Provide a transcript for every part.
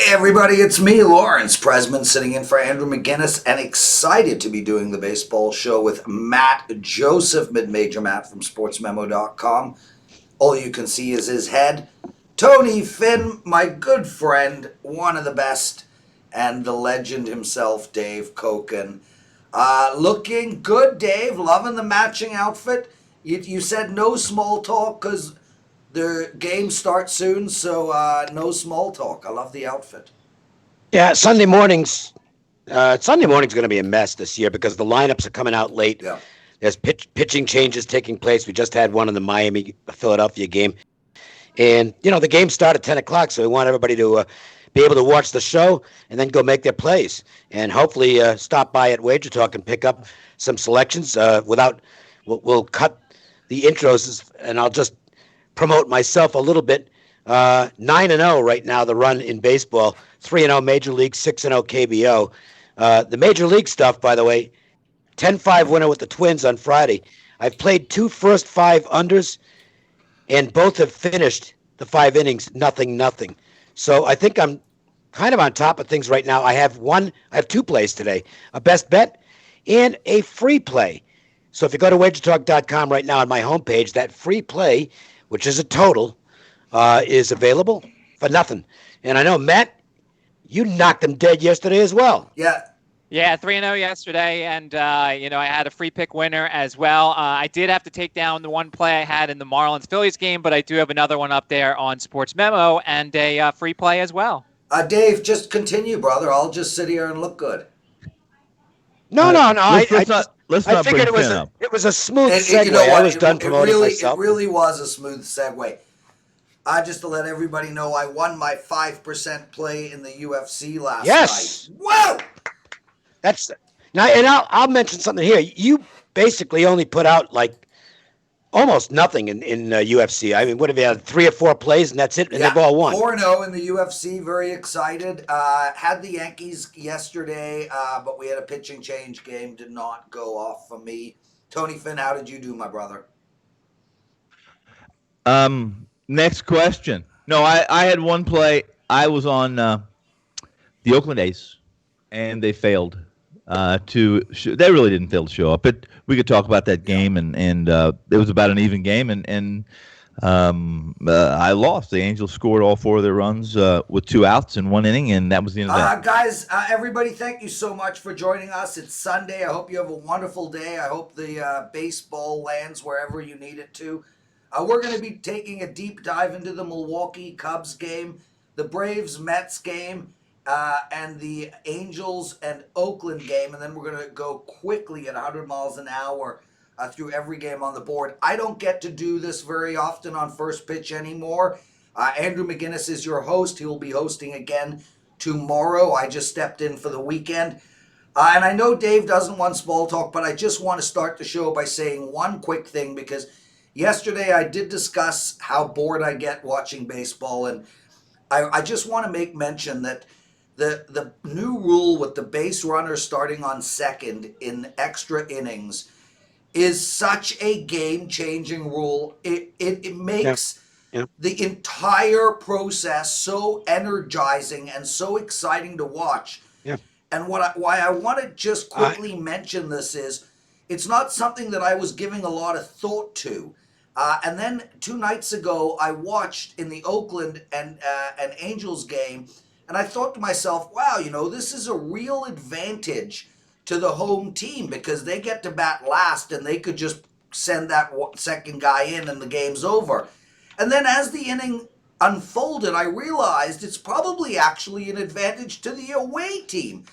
Hey everybody, it's me, Lawrence Presman, sitting in for Andrew McInnis, and excited to be doing the baseball show with Matt Joseph, Mid-Major Matt from SportsMemo.com. All you can see is his head. Tony Finn, my good friend, one of the best, and the legend himself, Dave Cokin. Looking good, Dave. Loving the matching outfit. You said no small talk because the game starts soon, so no small talk. I love the outfit. Yeah, Sunday morning's going to be a mess this year because the lineups are coming out late. Yeah. There's pitching changes taking place. We just had one in the Miami-Philadelphia game. And, the game started at 10 o'clock, so we want everybody to be able to watch the show and then go make their plays. And hopefully stop by at Wager Talk and pick up some selections. We'll cut the intros, and I'll just promote myself a little bit. 9-0 right now, the run in baseball. 3-0 Major League, 6-0 KBO. The Major League stuff, by the way, 10-5 winner with the Twins on Friday. I've played two first five unders, and both have finished the 5 innings, 0-0. So I think I'm kind of on top of things right now. I have 2 plays today, a best bet and a free play. So if you go to wagertalk.com right now on my homepage, that free play, which is a total, is available for nothing. And I know, Matt, you knocked them dead yesterday as well. Yeah, 3-0 yesterday, and I had a free pick winner as well. I did have to take down the one play I had in the Marlins-Phillies game, but I do have another one up there on Sports Memo and a free play as well. Dave, just continue, brother. I'll just sit here and look good. No. Let's I not figured bring Finn up. it was a smooth And segue. you know what? I was done promoting myself. It really was a smooth segue. Just to let everybody know, I won my 5% play in the UFC last night. Whoa! That's now, and I'll mention something here. You basically only put out like almost nothing in UFC. I mean, what have you had, 3 or 4 plays, and that's it, and they've all won. 4-0 in the UFC. Very excited. Had the Yankees yesterday, but we had a pitching change game. Did not go off for me. Tony Finn, how did you do, my brother? Next question. No, I had one play. I was on the Oakland A's, and they failed they really didn't fail to show up. But we could talk about that game, and it was about an even game, and I lost. The Angels scored all 4 of their runs with 2 outs in 1 inning, and that was the end of that. Guys, everybody, thank you so much for joining us. It's Sunday. I hope you have a wonderful day. I hope the baseball lands wherever you need it to. We're going to be taking a deep dive into the Milwaukee Cubs game, the Braves-Mets game, and the Angels and Oakland game, and then we're going to go quickly at 100 miles an hour through every game on the board. I don't get to do this very often on First Pitch anymore. Andrew McInnis is your host. He will be hosting again tomorrow. I just stepped in for the weekend. And I know Dave doesn't want small talk, but I just want to start the show by saying one quick thing, because yesterday I did discuss how bored I get watching baseball, and I just want to make mention that the new rule with the base runner starting on second in extra innings is such a game-changing rule. It makes the entire process so energizing and so exciting to watch. Yeah. And why I want to just quickly mention this is it's not something that I was giving a lot of thought to. And then 2 nights ago, I watched in the Oakland and Angels game, and I thought to myself, wow, this is a real advantage to the home team because they get to bat last and they could just send that second guy in and the game's over. And then as the inning unfolded, I realized it's probably actually an advantage to the away team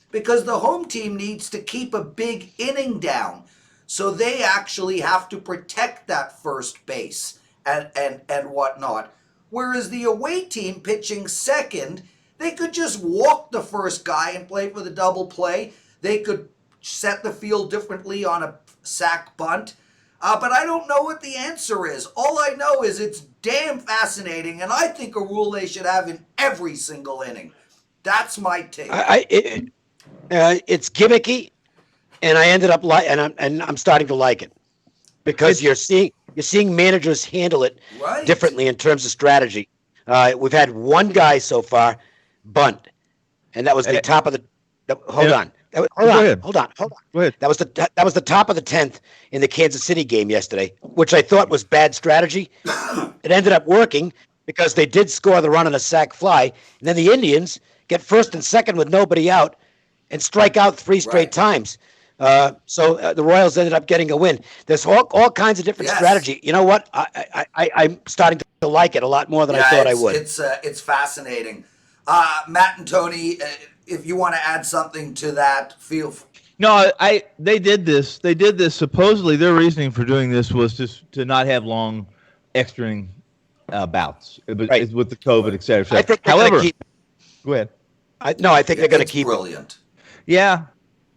because the home team needs to keep a big inning down. So they actually have to protect that first base and whatnot. Whereas the away team pitching second, they could just walk the first guy and play for the double play. They could set the field differently on a sac bunt. But I don't know what the answer is. All I know is it's damn fascinating, and I think a rule they should have in every single inning. That's my take. It's gimmicky. And I ended up I'm starting to like it because you're seeing managers handle it differently in terms of strategy. We've had one guy so far bunt, and that was the top of the. Hold Yeah. on. Hold on. Go ahead. That was the top of the 10th in the Kansas City game yesterday, which I thought was bad strategy. It ended up working because they did score the run on a sac fly, and then the Indians get first and second with nobody out and strike out 3 straight times. So the Royals ended up getting a win. There's all kinds of different strategy. You know what? I'm starting to like it a lot more than I thought I would. It's fascinating. Matt and Tony, if you want to add something to that, feel free. No, they did this. They did this. Supposedly, their reasoning for doing this was just to not have long extra inning bouts with the COVID, et cetera. I think However, go ahead. I think they're going to keep brilliant. Yeah.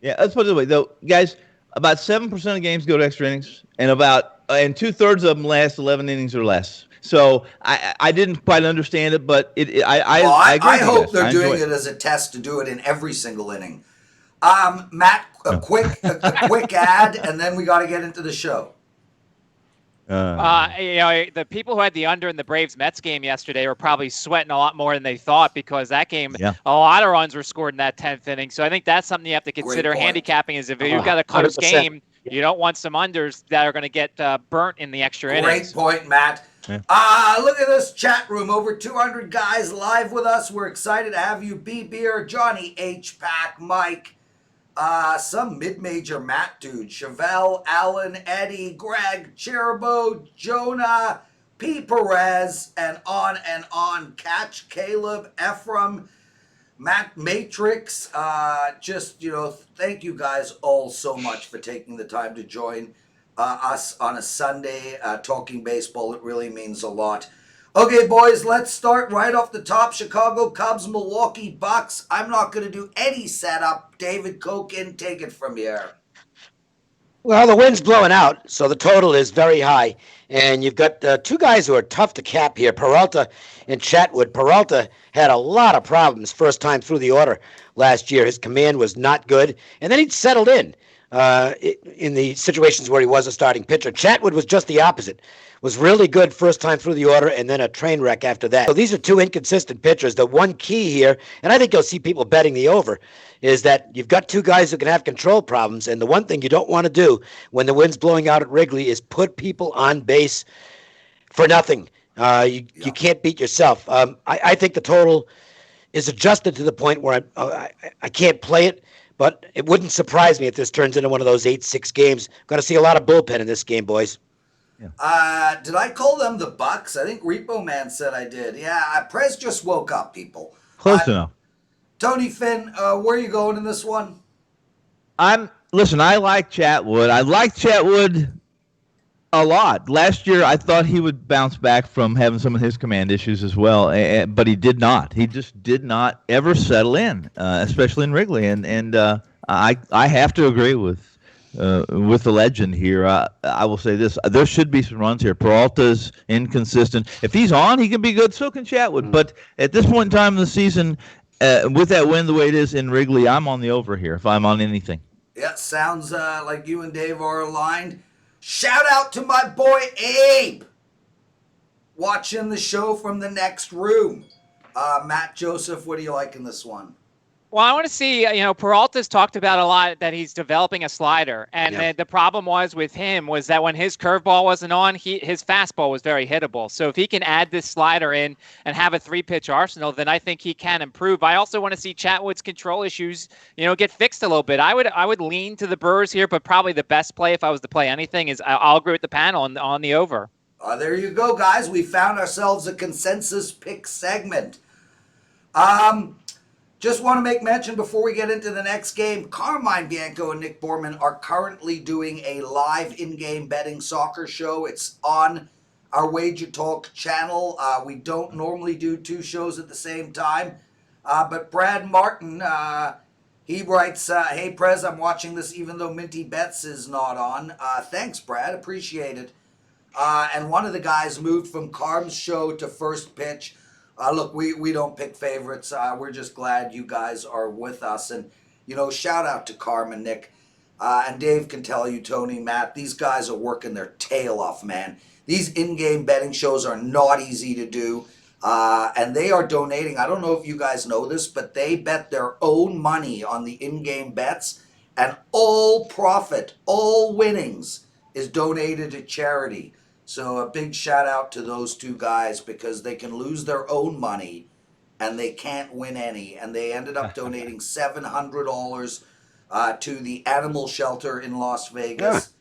Let's put it this way, though, guys. About 7% of games go to extra innings, and 2/3 of them last 11 innings or less. So I didn't quite understand it, but I agree. I hope they're doing it as a test to do it in every single inning. Matt, a quick ad, and then we got to get into the show. The people who had the under in the Braves-Mets game yesterday were probably sweating a lot more than they thought because that game, a lot of runs were scored in that 10th inning. So I think that's something you have to consider handicapping is if you've got a close 100%. game, you don't want some unders that are going to get burnt in the extra innings. Great point, Matt. Look at this chat room. Over 200 guys live with us. We're excited to have you. B-Beer, Johnny H. Pack, Mike, some mid-major Matt dude, Chevelle, Alan, Eddie, Greg, Cherabo, Jonah, P. Perez, and on. Catch, Caleb, Ephraim, Matt Matrix. Thank you guys all so much for taking the time to join us on a Sunday talking baseball. It really means a lot. Okay, boys, let's start right off the top. Chicago Cubs, Milwaukee Bucks. I'm not going to do any setup. David Cokin, take it from here. Well, the wind's blowing out, so the total is very high. And you've got 2 guys who are tough to cap here, Peralta and Chatwood. Peralta had a lot of problems first time through the order last year. His command was not good, and then he settled in the situations where he was a starting pitcher. Chatwood was just the opposite. Was really good first time through the order and then a train wreck after that. So these are 2 inconsistent pitchers. The one key here, and I think you'll see people betting the over, is that you've got 2 guys who can have control problems, and the one thing you don't want to do when the wind's blowing out at Wrigley is put people on base for nothing. You can't beat yourself. I think the total is adjusted to the point where I can't play it, but it wouldn't surprise me if this turns into one of those 8-6 games. Going to see a lot of bullpen in this game, boys. Did I call them the Bucks? I think Repo Man said I did. Yeah, Prez just woke up, people. Close enough. Tony Finn, where are you going in this one? Listen, I like Chatwood. I like Chatwood a lot. Last year, I thought he would bounce back from having some of his command issues as well, but he did not. He just did not ever settle in, especially in Wrigley. And I have to agree with the legend here. I will say this. There should be some runs here. Peralta's inconsistent. If he's on, he can be good. So can Chatwood. But at this point in time in the season, with that wind the way it is in Wrigley, I'm on the over here if I'm on anything. Yeah, sounds like you and Dave are aligned. Shout out to my boy Abe, watching the show from the next room. Matt Joseph, what do you like in this one? Well, I want to see, Peralta's talked about a lot that he's developing a slider. And the problem was that when his curveball wasn't on, his fastball was very hittable. So if he can add this slider in and have a 3-pitch arsenal, then I think he can improve. I also want to see Chatwood's control issues, get fixed a little bit. I would lean to the Brewers here, but probably the best play if I was to play anything is I'll agree with the panel on the over. There you go, guys. We found ourselves a consensus pick segment. Just want to make mention before we get into the next game, Carmine Bianco and Nick Borman are currently doing a live in-game betting soccer show. It's on our Wager Talk channel. We don't normally do 2 shows at the same time. But Brad Martin, he writes, hey, Prez, I'm watching this even though Minty Betts is not on. Thanks, Brad. Appreciate it. And one of the guys moved from Carm's show to First Pitch. Look, we don't pick favorites. We're just glad you guys are with us. And, shout out to Carmen, Nick. And Dave can tell you, Tony, Matt, these guys are working their tail off, man. These in-game betting shows are not easy to do. And they are donating. I don't know if you guys know this, but they bet their own money on the in-game bets, and all profit, all winnings is donated to charity. So a big shout out to those two guys, because they can lose their own money and they can't win any. And they ended up donating $700 to the animal shelter in Las Vegas.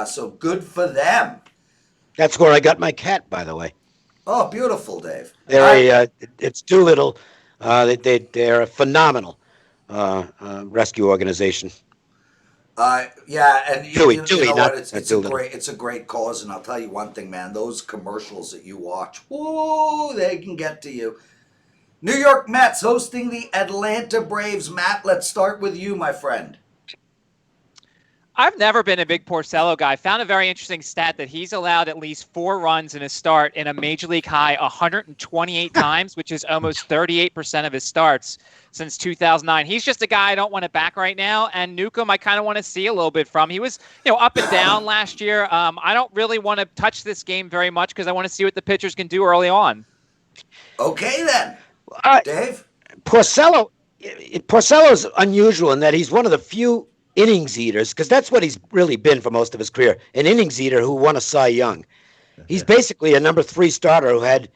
So good for them. That's where I got my cat, by the way. Oh, beautiful, Dave. It's Doolittle. They're a phenomenal rescue organization. Yeah, and Dewey, you Dewey, know not what? It's a Doolittle. great cause, and I'll tell you one thing, man. Those commercials that you watch, whoa, they can get to you. New York Mets hosting the Atlanta Braves. Matt, let's start with you, my friend. I've never been a big Porcello guy. Found a very interesting stat that he's allowed at least 4 runs in a start in a major league high 128 times, which is almost 38% of his starts since 2009. He's just a guy I don't want to back right now. And Newcomb, I kind of want to see a little bit from. He was, up and down last year. I don't really want to touch this game very much because I want to see what the pitchers can do early on. Okay, then. Dave? Porcello's unusual in that he's one of the few innings eaters, because that's what he's really been for most of his career, an innings eater who won a Cy Young. He's basically a number 3 starter who had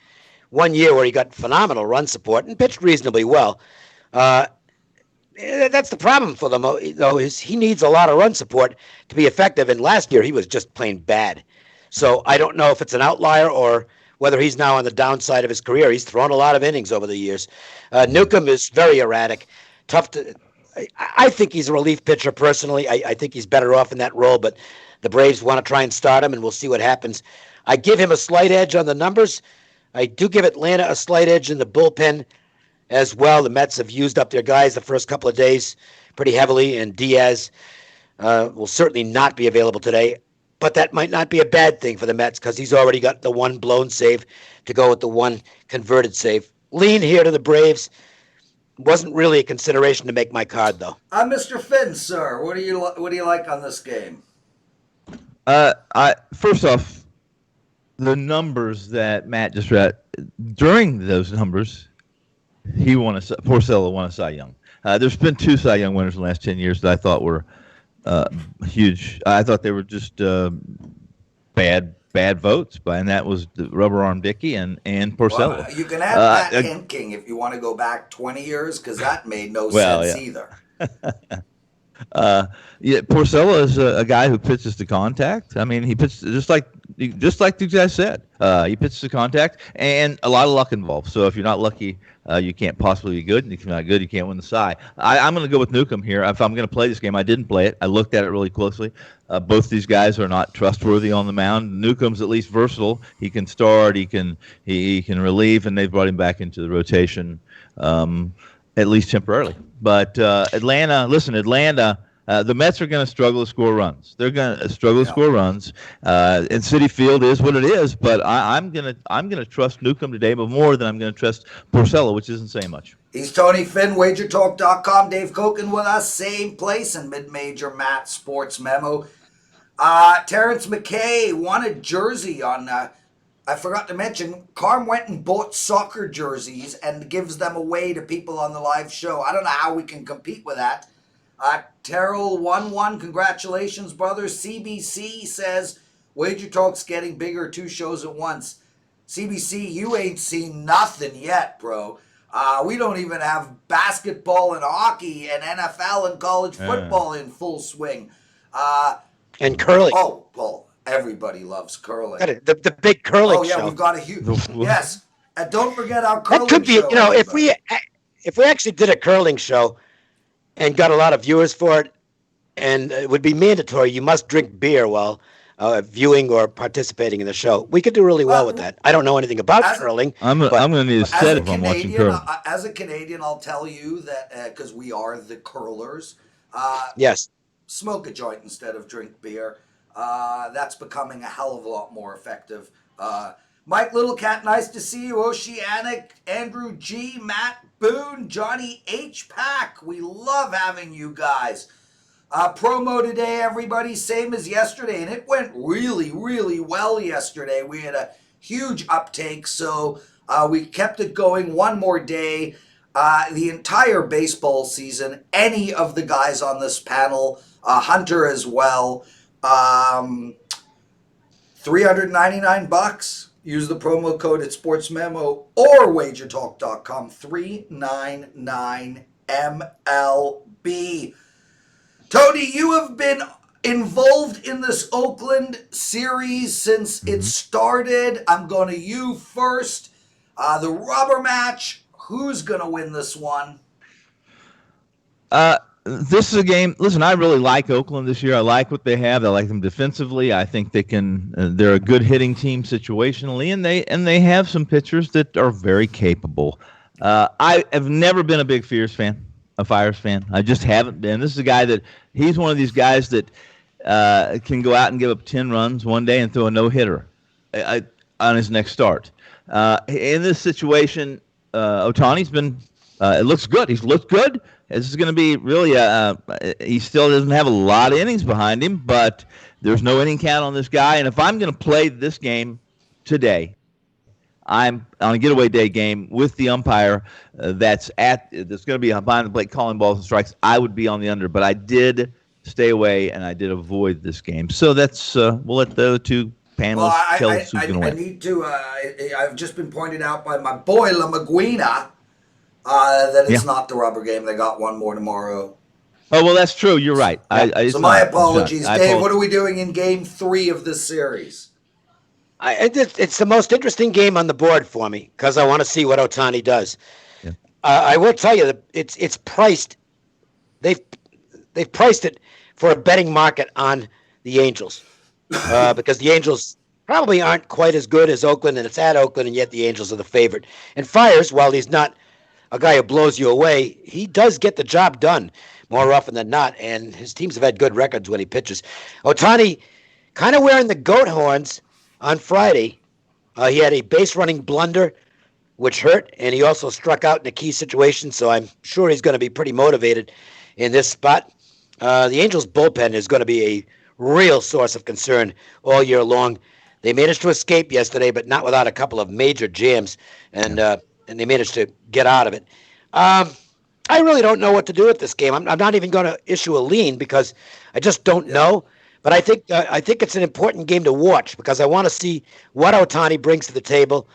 one year where he got phenomenal run support and pitched reasonably well. That's the problem for them, though, is he needs a lot of run support to be effective, and last year he was just plain bad. So I don't know if it's an outlier or whether he's now on the downside of his career. He's thrown a lot of innings over the years. Newcomb is very erratic, tough to... I think he's a relief pitcher personally. I think he's better off in that role, but the Braves want to try and start him, and we'll see what happens. I give him a slight edge on the numbers. I do give Atlanta a slight edge in the bullpen as well. The Mets have used up their guys the first couple of days pretty heavily, and Diaz will certainly not be available today. But that might not be a bad thing for the Mets because he's already got the one blown save to go with the one converted save. Lean here to the Braves. Wasn't really a consideration to make my card, though. Mr. Finn, sir, what do you like on this game? First off, the numbers that Matt just read, during those numbers, Porcello won a Cy Young. There's been 2 Cy Young winners in the last 10 years that I thought were huge. I thought they were just bad votes, and that was the Rubber Arm Dickey and Porcello. Well, you can have Matt Henking if you want to go back 20 years, because that made no sense either. Porcello is a guy who pitches to contact. I mean, he pitches just like you guys said. He pitches to contact, and a lot of luck involved. So if you're not lucky, you can't possibly be good, and if you're not good, you can't win the Cy. I'm going to go with Newcomb here. If I'm going to play this game, I didn't play it. I looked at it really closely. Both these guys are not trustworthy on the mound. Newcomb's at least versatile. He can start. He can relieve, and they've brought him back into the rotation, at least temporarily. But Atlanta. The Mets are going to struggle to score runs. They're going to struggle to score runs. And Citi Field is what it is. But I'm gonna trust Newcomb today, but more than I'm going to trust Porcello, which isn't saying much. He's Tony Finn, WagerTalk.com. Dave Cokin with us, same place in mid-major Matt Sports Memo. Terrence McKay won a jersey on. I forgot to mention, Carm went and bought soccer jerseys and gives them away to people on the live show. I don't know how we can compete with that. Terrell 1-1, congratulations, brother. CBC says, Wager Talk's getting bigger, 2 shows at once. CBC, you ain't seen nothing yet, bro. We don't even have basketball and hockey and NFL and college football in full swing. And curling. Oh, well, everybody loves curling. The big curling show. Oh, yeah, we've got a huge... Yes, and don't forget our curling show. That could be, show, if we actually did a curling show and got a lot of viewers for it, and it would be mandatory, you must drink beer while viewing or participating in the show. We could do really well with that. I don't know anything about curling. I'm going to need a set if I'm watching curling. As a Canadian, I'll tell you that, because we are the curlers, yes, smoke a joint instead of drink beer. That's becoming a hell of a lot more effective. Mike Littlecat, nice to see you. Oceanic, Andrew G, Matt Boone, Johnny H. Pack. We love having you guys. Promo today, everybody, same as yesterday, and it went really, really well yesterday. We had a huge uptake, so We kept it going one more day. The entire baseball season, any of the guys on this panel, Hunter as well, $399. Use the promo code at SportsMemo or WagerTalk.com, 399MLB. Tony, you have been involved in this Oakland series since it started. I'm going to you first. The rubber match. Who's going to win this one? This is a game. Listen, I really like Oakland this year. I like what they have. I like them defensively. I think they can. They're a good hitting team situationally, and they have some pitchers that are very capable. I have never been a big Fires fan. I just haven't been. This is a guy that he's one of these guys that can go out and give up 10 runs one day and throw a no-hitter on his next start. In this situation, Ohtani's been. It looks good. He's looked good. This is going to be really he still doesn't have a lot of innings behind him, but there's no inning count on this guy. And if I'm going to play this game today, I'm on a getaway day game with the umpire that's going to be behind the plate calling balls and strikes. I would be on the under, but I did stay away and I did avoid this game. So that's we'll let the two panels tell us who's going to win. I need to. I've just been pointed out by my boy LaMaguina. That it's not the rubber game. They got one more tomorrow. Oh, well, that's true. You're right. So my apologies. Dave, what are we doing in game 3 of this series? It's the most interesting game on the board for me because I want to see what Ohtani does. Yeah. I will tell you that it's priced. They've priced it for a betting market on the Angels because the Angels probably aren't quite as good as Oakland, and it's at Oakland, and yet the Angels are the favorite. And Fires, while he's not a guy who blows you away, he does get the job done more often than not, and his teams have had good records when he pitches. Ohtani kind of wearing the goat horns on Friday. He had a base-running blunder, which hurt, and he also struck out in a key situation, so I'm sure he's going to be pretty motivated in this spot. The Angels' bullpen is going to be a real source of concern all year long. They managed to escape yesterday, but not without a couple of major jams, and they managed to get out of it. I really don't know what to do with this game. I'm not even going to issue a lean because I just don't know. But I think it's an important game to watch because I want to see what Ohtani brings to the table,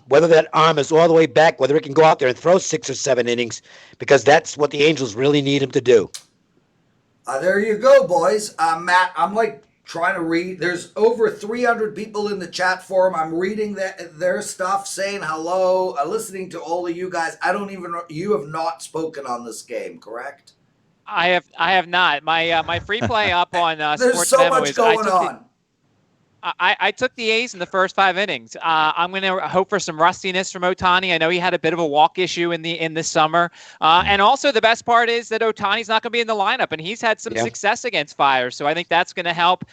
whether that arm is all the way back, whether he can go out there and throw 6 or 7 innings, because that's what the Angels really need him to do. There you go, boys. Matt, I'm trying to read. There's over 300 people in the chat forum. I'm reading their stuff, saying hello, listening to all of you guys. You have not spoken on this game, correct? I have not. My free play up on There's Sports so Memo much is going on. I took the A's in the first 5 innings. I'm going to hope for some rustiness from Ohtani. I know he had a bit of a walk issue in the summer. And also the best part is that Ohtani's not going to be in the lineup, and he's had some success against Fires. So I think that's going to help.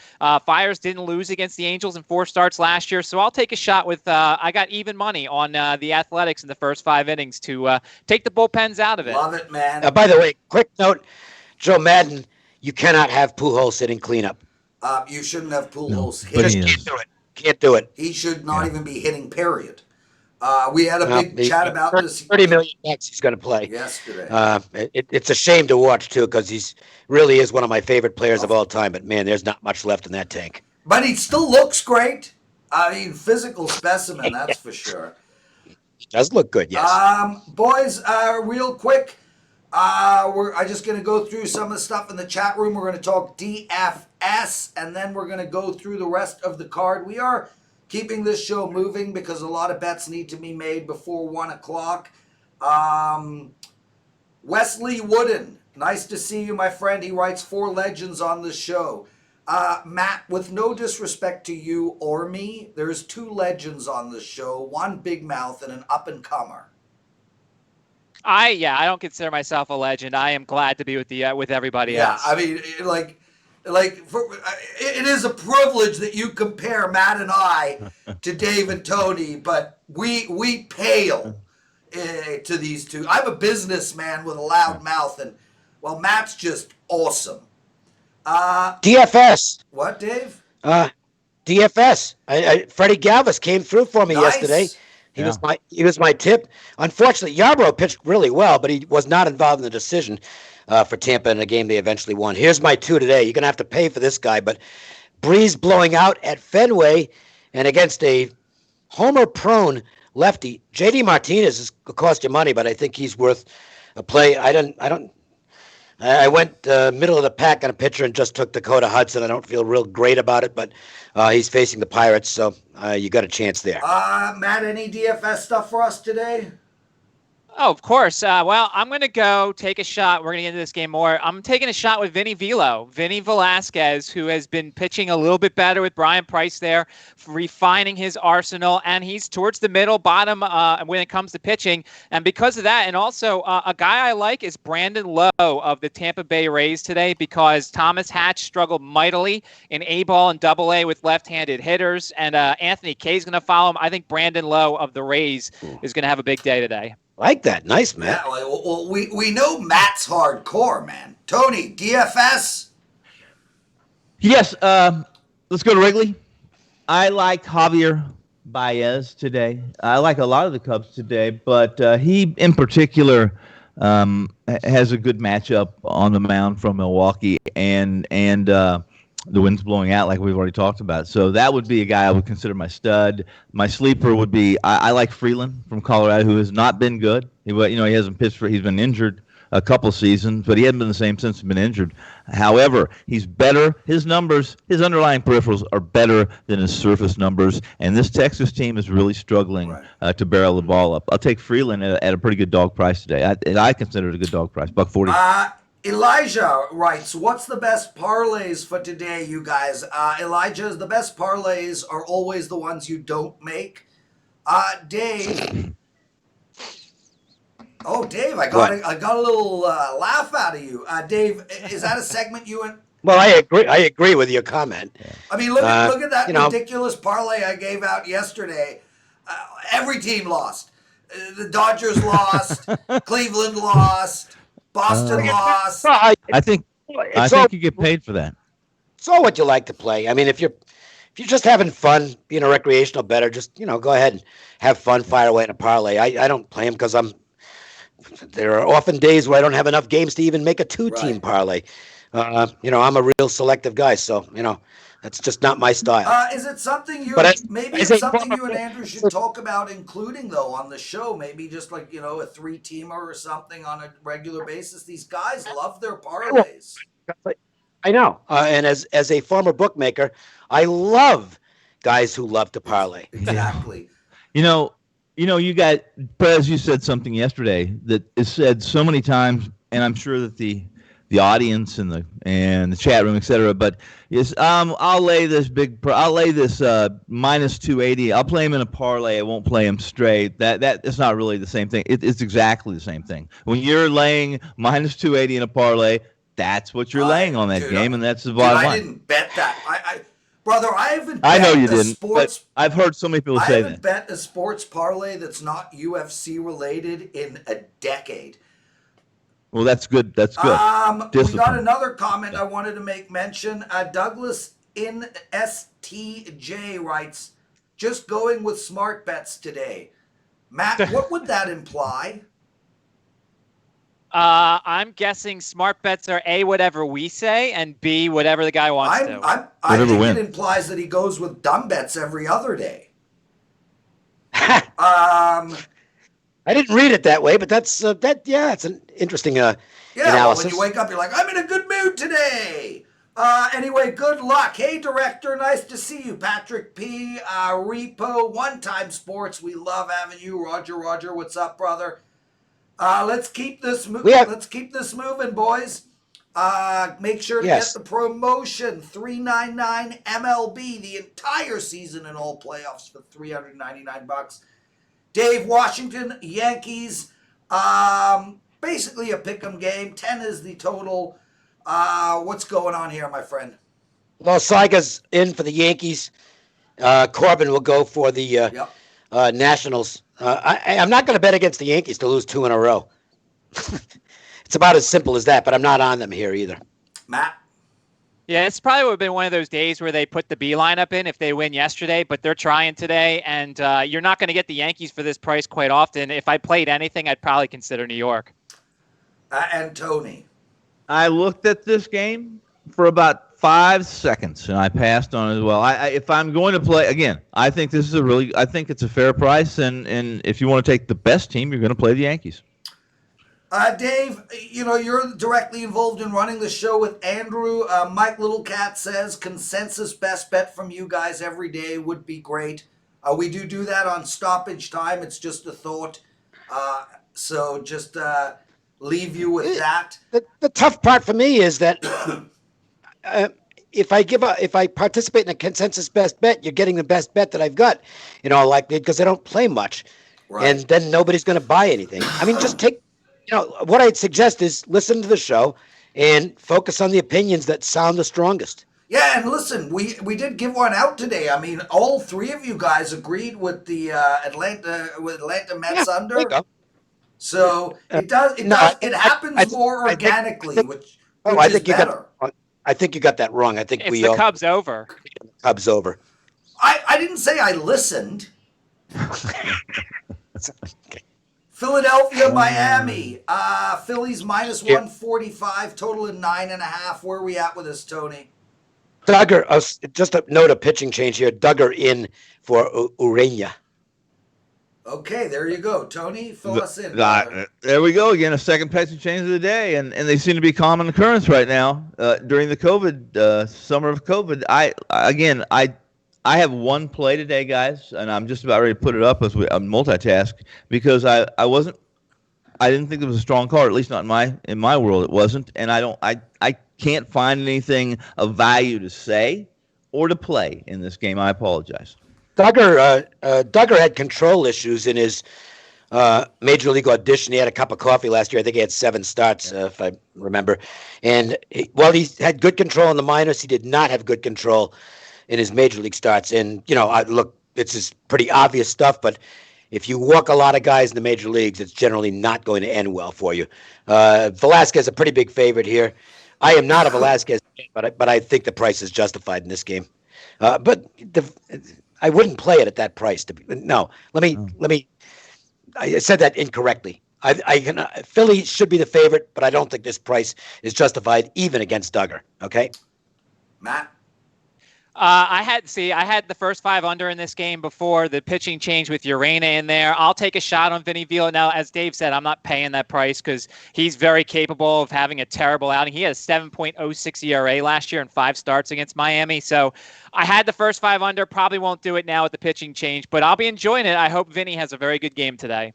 Fires didn't lose against the Angels in 4 starts last year. So I'll take a shot with I got even money on the Athletics in the first 5 innings to take the bullpens out of it. Love it, man. By the way, quick note, Joe Madden, you cannot have Pujols sitting cleanup. You shouldn't have Pujols hitting. Just can't do it. He should not even be hitting, period. We had a big chat about this. $30 million he's going to play yesterday. It's a shame to watch, too, because he's really is one of my favorite players of all time. But, man, there's not much left in that tank. But he still looks great. I mean, physical specimen, that's for sure. He does look good, yes. Boys, real quick, I'm just going to go through some of the stuff in the chat room. We're going to talk DFS, and then we're going to go through the rest of the card. We are keeping this show moving because a lot of bets need to be made before 1 o'clock. Wesley Wooden, nice to see you, my friend. He writes 4 legends on the show. Matt, with no disrespect to you or me, there's 2 legends on the show, one big mouth and an up-and-comer. I don't consider myself a legend. I am glad to be with everybody else. Yeah, I mean, it is a privilege that you compare Matt and I to Dave and Tony, but we pale to these two. I'm a businessman with a loud mouth, and Matt's just awesome. DFS. What, Dave? DFS. Freddie Galvis came through for me yesterday. He was my tip. Unfortunately, Yarbrough pitched really well, but he was not involved in the decision for Tampa in a game they eventually won. Here's my 2 today. You're going to have to pay for this guy, but Breeze blowing out at Fenway and against a homer-prone lefty. J.D. Martinez is going to cost you money, but I think he's worth a play. I went middle of the pack on a pitcher and just took Dakota Hudson. I don't feel real great about it, but he's facing the Pirates, so you got a chance there. Matt, any DFS stuff for us today? Oh, of course. Well, I'm going to go take a shot. We're going to get into this game more. I'm taking a shot with Vinny Velasquez, who has been pitching a little bit better with Brian Price there, refining his arsenal, and he's towards the middle, bottom when it comes to pitching. And because of that, and also a guy I like is Brandon Lowe of the Tampa Bay Rays today, because Thomas Hatch struggled mightily in A-ball and Double-A with left-handed hitters, and Anthony Kay is going to follow him. I think Brandon Lowe of the Rays is going to have a big day today. Like that. Nice, Matt. Yeah, well, we know Matt's hardcore, man. Tony, DFS? Yes, let's go to Wrigley. I like Javier Baez today. I like a lot of the Cubs today, but he in particular has a good matchup on the mound from Milwaukee, and the wind's blowing out like we've already talked about. So that would be a guy I would consider my stud. My sleeper would be I like Freeland from Colorado, who has not been good. He hasn't pitched he's been injured a couple seasons, but he hasn't been the same since he's been injured. However, he's better. His numbers, his underlying peripherals are better than his surface numbers, and this Texas team is really struggling to barrel the ball up. I'll take Freeland at a pretty good dog price today. I consider it a good dog price, $1.40. Elijah writes, what's the best parlays for today, you guys? Elijah, the best parlays are always the ones you don't make. Dave. Oh, Dave, I got a little laugh out of you. Dave, is that a segment you and... Well, I agree with your comment. I mean, look at that ridiculous parlay I gave out yesterday. Every team lost. The Dodgers lost. Cleveland lost. Boston lost. I think you get paid for that. It's all what you like to play. I mean, if you're just having fun, being a recreational bettor, just go ahead and have fun, fire away in a parlay. I don't play them because there are often days where I don't have enough games to even make a 2-team parlay. I'm a real selective guy, so that's just not my style. Is it something something you and Andrew should talk about including though on the show? Maybe just like a 3-teamer or something on a regular basis. These guys love their parlays. I know, and as a former bookmaker, I love guys who love to parlay. Exactly. You got Perez. You said something yesterday that is said so many times, and I'm sure that the audience and the chat room, etc. But yes, I'll lay this minus 280. I'll play him in a parlay. I won't play him straight. That it's not really the same thing. It's exactly the same thing. When you're laying minus 280 in a parlay, that's what you're laying on that game, and that's the bottom line. I didn't bet that. Brother, I haven't. I know you didn't, but I've heard so many people say that. I haven't bet a sports parlay that's not UFC related in a decade. Well, that's good. That's good. We got another comment I wanted to make mention. Douglas in STJ writes, just going with smart bets today. Matt, what would that imply? I'm guessing smart bets are A, whatever we say, and B, whatever the guy wants to. I think it implies that he goes with dumb bets every other day. I didn't read it that way, but that's it's an interesting analysis. Well, when you wake up, you're like, I'm in a good mood today. Anyway, good luck. Hey, director, nice to see you. Patrick P. Repo, One Time Sports. We love having you. Roger, what's up, brother? Let's keep this moving, boys. Make sure to get the promotion. $3.99 MLB the entire season in all playoffs for $399. Dave, Washington, Yankees. Basically a pick'em game. 10 is the total. What's going on here, my friend? Well, Saiga's in for the Yankees. Corbin will go for the Nationals. I'm not going to bet against the Yankees to lose 2 in a row. It's about as simple as that, but I'm not on them here either. Matt? Yeah, it's probably would have been one of those days where they put the B lineup in if they win yesterday, but they're trying today, and you're not going to get the Yankees for this price quite often. If I played anything, I'd probably consider New York. And Tony. I looked at this game for about 5 seconds, and I passed on as well. If I'm going to play again, I think this is I think it's a fair price, and if you want to take the best team, you're going to play the Yankees. Dave, you're directly involved in running the show with Andrew. Mike Littlecat says consensus best bet from you guys every day would be great. We do that on stoppage time. It's just a thought. So just leave you with that. The tough part for me is that if I participate in a consensus best bet, you're getting the best bet that I've got, because I don't play much, Right. and then nobody's going to buy anything. I mean, just take. What I'd suggest is listen to the show and focus on the opinions that sound the strongest. Yeah, and listen, we did give one out today. I mean, all three of you guys agreed with the Atlanta Mets under. There you go. So it happens more organically, which is better. I think you got that wrong. I think it's the Cubs over. Cubs over. I didn't say I listened. Okay. Philadelphia, Miami. Phillies minus 145, total in 9.5. Where are we at with this, Tony? Duggar, just a note of pitching change here. Duggar in for Urena. Okay, there you go. Tony, fill us in. There we go again, a second pitching change of the day, and they seem to be common occurrence right now during the COVID summer of COVID. I have one play today, guys, and I'm just about ready to put it up as we multitask because I didn't think it was a strong card, at least not in my world it wasn't, and I can't find anything of value to say or to play in this game. I apologize. Duggar had control issues in his major league audition. He had a cup of coffee last year. I think he had 7 starts, if I remember. And while he had good control in the minors, he did not have good control in his major league starts. And, look, it's just pretty obvious stuff, but if you walk a lot of guys in the major leagues, it's generally not going to end well for you. Velasquez a pretty big favorite here. I am not a Velasquez fan, but I think the price is justified in this game. But I wouldn't play it at that price. Let me. I said that incorrectly. Philly should be the favorite, but I don't think this price is justified even against Duggar. Okay, Matt. I had the first 5 under in this game before the pitching change with Urena in there. I'll take a shot on Vinny Vila. Now, as Dave said, I'm not paying that price because he's very capable of having a terrible outing. He had a 7.06 ERA last year in 5 starts against Miami. So I had the first 5 under. Probably won't do it now with the pitching change, but I'll be enjoying it. I hope Vinny has a very good game today.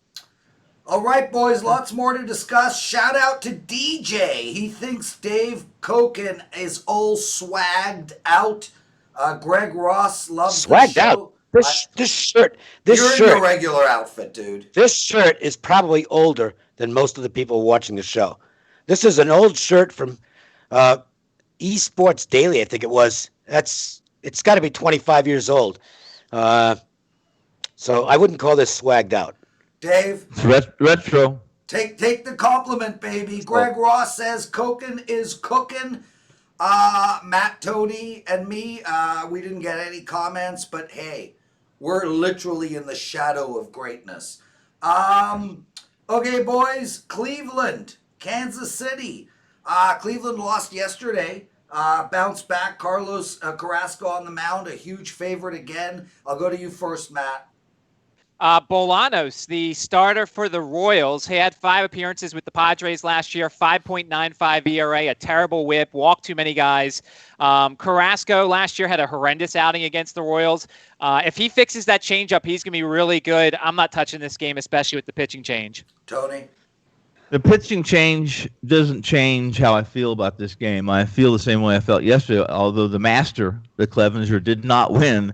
All right, boys, lots more to discuss. Shout out to DJ. He thinks Dave Cokin is all swagged out. Greg Ross loves the show. Out. This shirt. You're in your regular outfit, dude. This shirt is probably older than most of the people watching the show. This is an old shirt from Esports Daily, I think it was. It's got to be 25 years old. So I wouldn't call this swagged out. Dave? It's retro. Take the compliment, baby. Greg Ross says Cokin is cooking. Matt, Tony, and me, we didn't get any comments, but hey, we're literally in the shadow of greatness. Okay, boys, Cleveland, Kansas City. Cleveland lost yesterday, bounced back. Carlos Carrasco on the mound, a huge favorite again. I'll go to you first, Matt. Bolanos, the starter for the Royals, he had 5 appearances with the Padres last year, 5.95 ERA, a terrible whip, walked too many guys. Carrasco last year had a horrendous outing against the Royals. If he fixes that changeup, he's going to be really good. I'm not touching this game, especially with the pitching change. Tony? The pitching change doesn't change how I feel about this game. I feel the same way I felt yesterday, although the master, the Clevenger, did not win.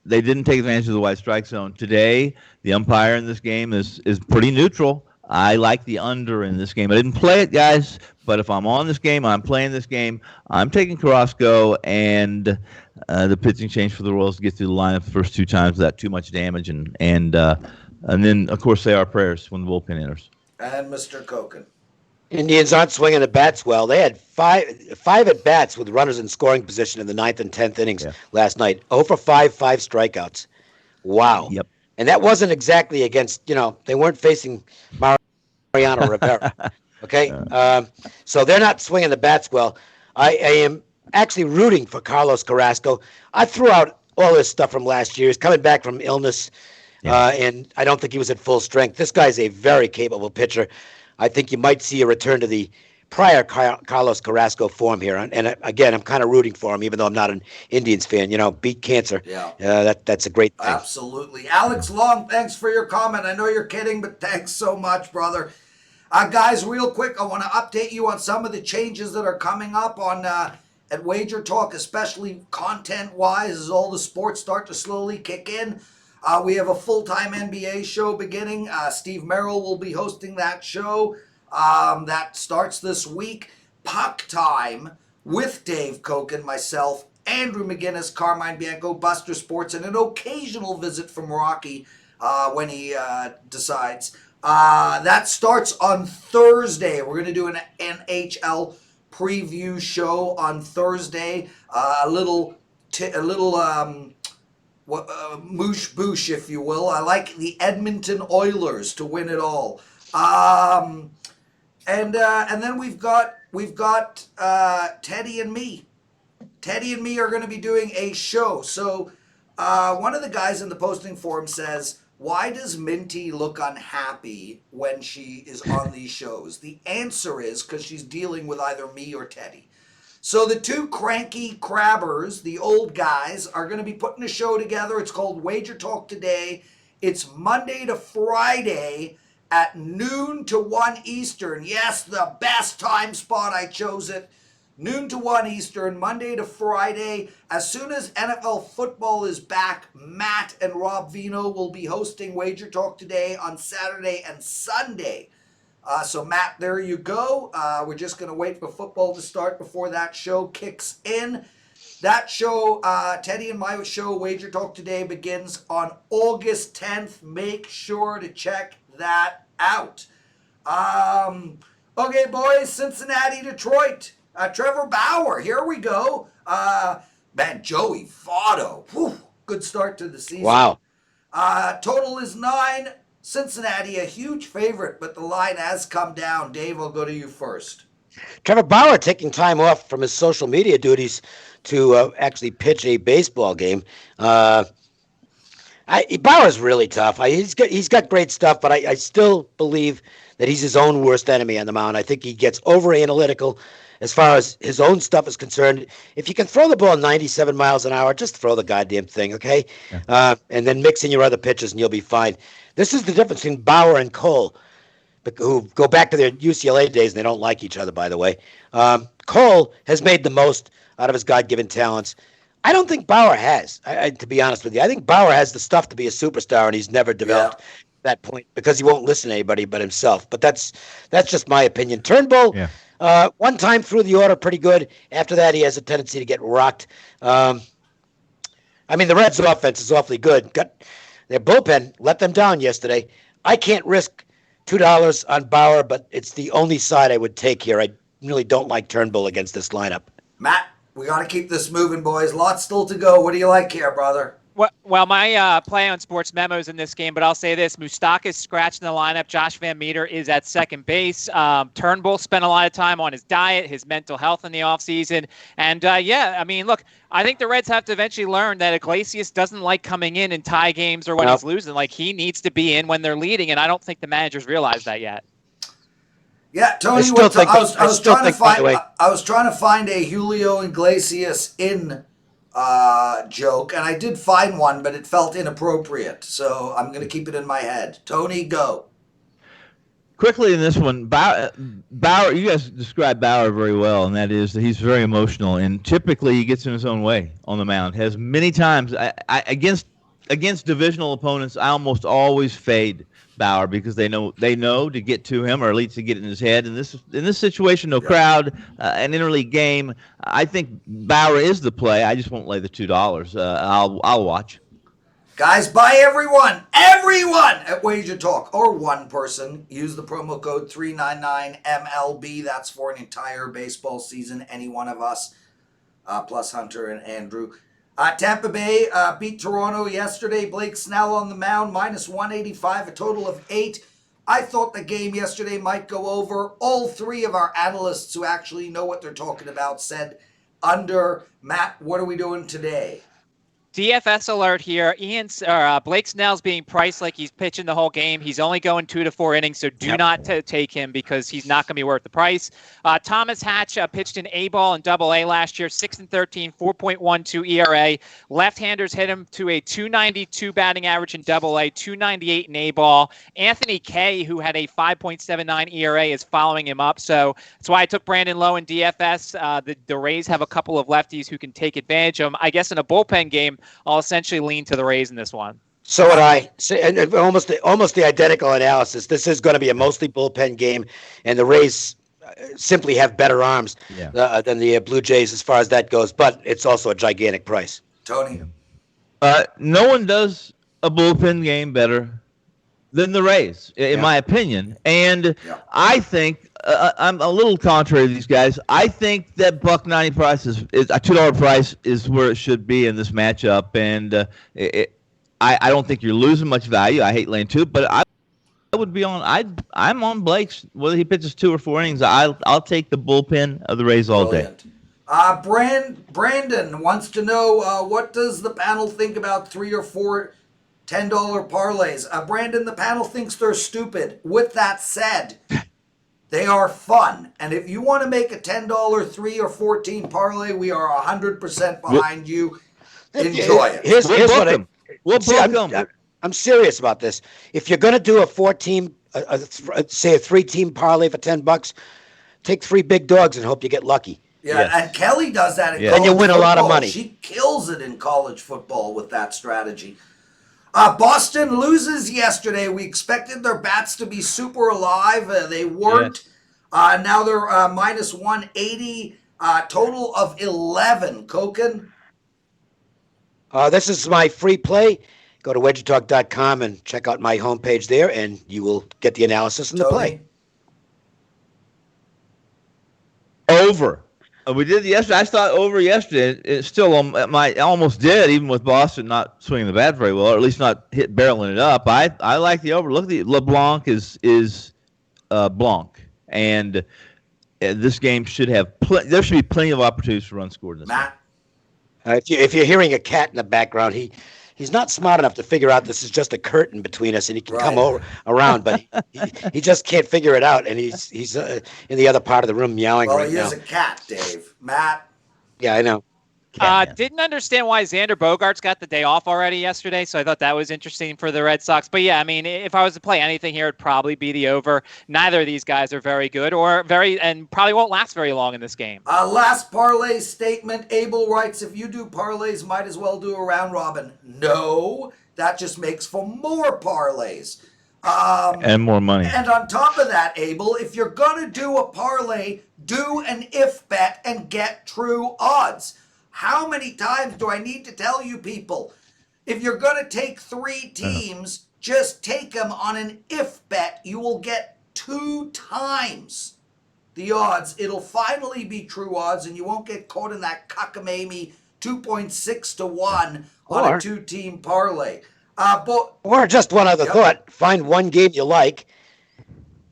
They didn't take advantage of the wide strike zone. Today, the umpire in this game is pretty neutral. I like the under in this game. I didn't play it, guys, but if I'm on this game, I'm playing this game. I'm taking Carrasco and the pitching change for the Royals to get through the lineup the first 2 times without too much damage, and then, of course, say our prayers when the bullpen enters. And Mr. Cokin. Indians aren't swinging the bats well. They had five at bats with runners in scoring position in the 9th and 10th innings last night. 0 for 5, 5 strikeouts. Wow. Yep. And that wasn't exactly against, they weren't facing Mariano Rivera. Okay. So they're not swinging the bats well. I am actually rooting for Carlos Carrasco. I threw out all this stuff from last year. He's coming back from illness, and I don't think he was at full strength. This guy's a very capable pitcher. I think you might see a return to the prior Carlos Carrasco form here. And again, I'm kind of rooting for him, even though I'm not an Indians fan. Beat cancer. Yeah. That's a great thing. Absolutely. Alex Long, thanks for your comment. I know you're kidding, but thanks so much, brother. Guys, real quick, I want to update you on some of the changes that are coming up on at Wager Talk, especially content-wise, as all the sports start to slowly kick in. We have a full-time NBA show beginning. Steve Merrill will be hosting that show. That starts this week. Puck Time with Dave Cokin, myself, Andrew McInnis, Carmine Bianco, Buster Sports, and an occasional visit from Rocky when he decides. That starts on Thursday. We're going to do an NHL preview show on Thursday. A little moosh boosh, if you will. I like the Edmonton Oilers to win it all. And then we've got Teddy and me. Teddy and me are going to be doing a show. So one of the guys in the posting forum says, why does Minty look unhappy when she is on these shows? The answer is because she's dealing with either me or Teddy. So the two cranky crabbers, the old guys, are going to be putting a show together. It's called Wager Talk Today. It's Monday to Friday at noon to 1 Eastern. Yes, the best time spot. I chose it. Noon to 1 Eastern, Monday to Friday. As soon as NFL football is back, Matt and Rob Vino will be hosting Wager Talk Today on Saturday and Sunday. So, Matt, there you go. We're just going to wait for football to start before that show kicks in. That show, Teddy and my show, Wager Talk Today, begins on August 10th. Make sure to check that out. Okay, boys, Cincinnati, Detroit. Trevor Bauer, here we go. Man, Joey Votto. Whew, good start to the season. Wow. Total is 9. Cincinnati, a huge favorite, but the line has come down. Dave, I'll go to you first. Trevor Bauer taking time off from his social media duties to actually pitch a baseball game. Bauer's really tough. He's got great stuff, but I still believe that he's his own worst enemy on the mound. I think he gets over analytical as far as his own stuff is concerned. If you can throw the ball 97 miles an hour, just throw the goddamn thing, okay? Yeah. And then mix in your other pitches and you'll be fine. This is the difference between Bauer and Cole, who go back to their UCLA days, and they don't like each other, by the way. Cole has made the most out of his God-given talents. I don't think Bauer has, to be honest with you. I think Bauer has the stuff to be a superstar, and he's never developed that point because he won't listen to anybody but himself. But that's just my opinion. Turnbull, one time through the order, pretty good. After that, he has a tendency to get rocked. The Reds' offense is awfully good. Their bullpen let them down yesterday. I can't risk $2 on Bauer, but it's the only side I would take here. I really don't like Turnbull against this lineup. Matt, we got to keep this moving, boys. Lots still to go. What do you like here, brother? Well, my play on Sports Memos in this game, but I'll say this. Moustakas scratched in the lineup. Josh Van Meter is at second base. Turnbull spent a lot of time on his diet, his mental health in the offseason. And, look, I think the Reds have to eventually learn that Iglesias doesn't like coming in and tie games or when he's losing. Like, he needs to be in when they're leading, and I don't think the managers realize that yet. Yeah, Tony, I was trying to find a Julio Iglesias in joke, and I did find one, but it felt inappropriate, so I'm going to keep it in my head. Tony, go. Quickly in this one, Bauer, you guys described Bauer very well, and that is that he's very emotional, and typically he gets in his own way on the mound. Has many times against divisional opponents, I almost always fade Bauer because they know to get to him or at least to get in his head. And in this situation, no crowd, an interleague game, I think Bauer is the play. I just won't lay the $2. I'll watch. Guys, buy everyone at Wager Talk, or one person. Use the promo code 399MLB. That's for an entire baseball season, any one of us, plus Hunter and Andrew. Tampa Bay beat Toronto yesterday. Blake Snell on the mound, minus 185, a total of 8. I thought the game yesterday might go over. All three of our analysts who actually know what they're talking about said under. Matt, what are we doing today? DFS alert here. Blake Snell's being priced like he's pitching the whole game. He's only going 2 to 4 innings, so do not take him because he's not going to be worth the price. Thomas Hatch pitched an A-ball and Double-A last year, 6-13, 4.12 ERA. Left-handers hit him to a 292 batting average in Double-A, 298 in A-ball. Anthony Kay, who had a 5.79 ERA, is following him up. So that's why I took Brandon Lowe in DFS. The Rays have a couple of lefties who can take advantage of him. I guess in a bullpen game, I'll essentially lean to the Rays in this one. So would I. And almost the identical analysis. This is going to be a mostly bullpen game, and the Rays simply have better arms than the Blue Jays as far as that goes. But it's also a gigantic price. Tony? No one does a bullpen game better than the Rays, in my opinion. And I think I'm a little contrary to these guys. I think that $1.90 price is a $2 price is where it should be in this matchup. And I don't think you're losing much value. I hate laying 2, but I would be on. I'm on Blake's. Whether he pitches 2 or 4 innings, I'll take the bullpen of the Rays all day. Brandon wants to know what does the panel think about 3 or 4 $10 parlays. Brandon, the panel thinks they're stupid. With that said, they are fun. And if you want to make a $10 3 or 14 parlay, we are 100% behind you. Enjoy it. Here's what We'll book them. I'm serious about this. If you're going to do a 4-team, say a 3-team parlay for $10, take 3 big dogs and hope you get lucky. Yeah, and Kelly does that in college and you win football. A lot of money. She kills it in college football with that strategy. Boston loses yesterday. We expected their bats to be super alive. They weren't. Now they're minus 180. Total of 11. Cokin? This is my free play. Go to wedgetalk.com and check out my homepage there, and you will get the analysis and the play. Over. We did yesterday. I thought over yesterday. It's still I almost did, even with Boston not swinging the bat very well, or at least not barreling it up. I like the over. Look at the LeBlanc is Blanc, and this game should have there should be plenty of opportunities for runs scored in this Matt? If you're hearing a cat in the background, he's not smart enough to figure out this is just a curtain between us, and he can come around, but he just can't figure it out, and he's in the other part of the room meowing right now. Well, he is a cat, Dave. Matt? Yeah, I know. Didn't understand why Xander Bogaerts got the day off already yesterday, so I thought that was interesting for the Red Sox. But yeah, I mean, if I was to play anything here, it'd probably be the over. Neither of these guys are very good and probably won't last very long in this game. Last parlay statement. Abel writes, if you do parlays, might as well do a round robin. No, that just makes for more parlays. and more money. And on top of that, Abel, if you're going to do a parlay, do an if bet and get true odds. How many times do I need to tell you people? If you're going to take 3 teams, just take them on an if bet. You will get 2 times the odds. It'll finally be true odds, and you won't get caught in that cockamamie 2.6 to 1 on a 2-team parlay. Or just one other thought. Find one game you like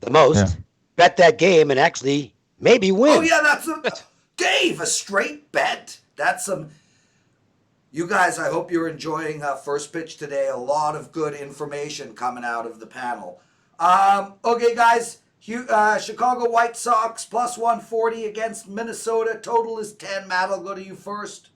the most, bet that game, and actually maybe win. Oh, yeah, that's Dave, a straight bet. That's some. You guys, I hope you're enjoying First Pitch today. A lot of good information coming out of the panel. Okay, guys. Chicago White Sox plus 140 against Minnesota. Total is 10. Matt, I'll go to you first.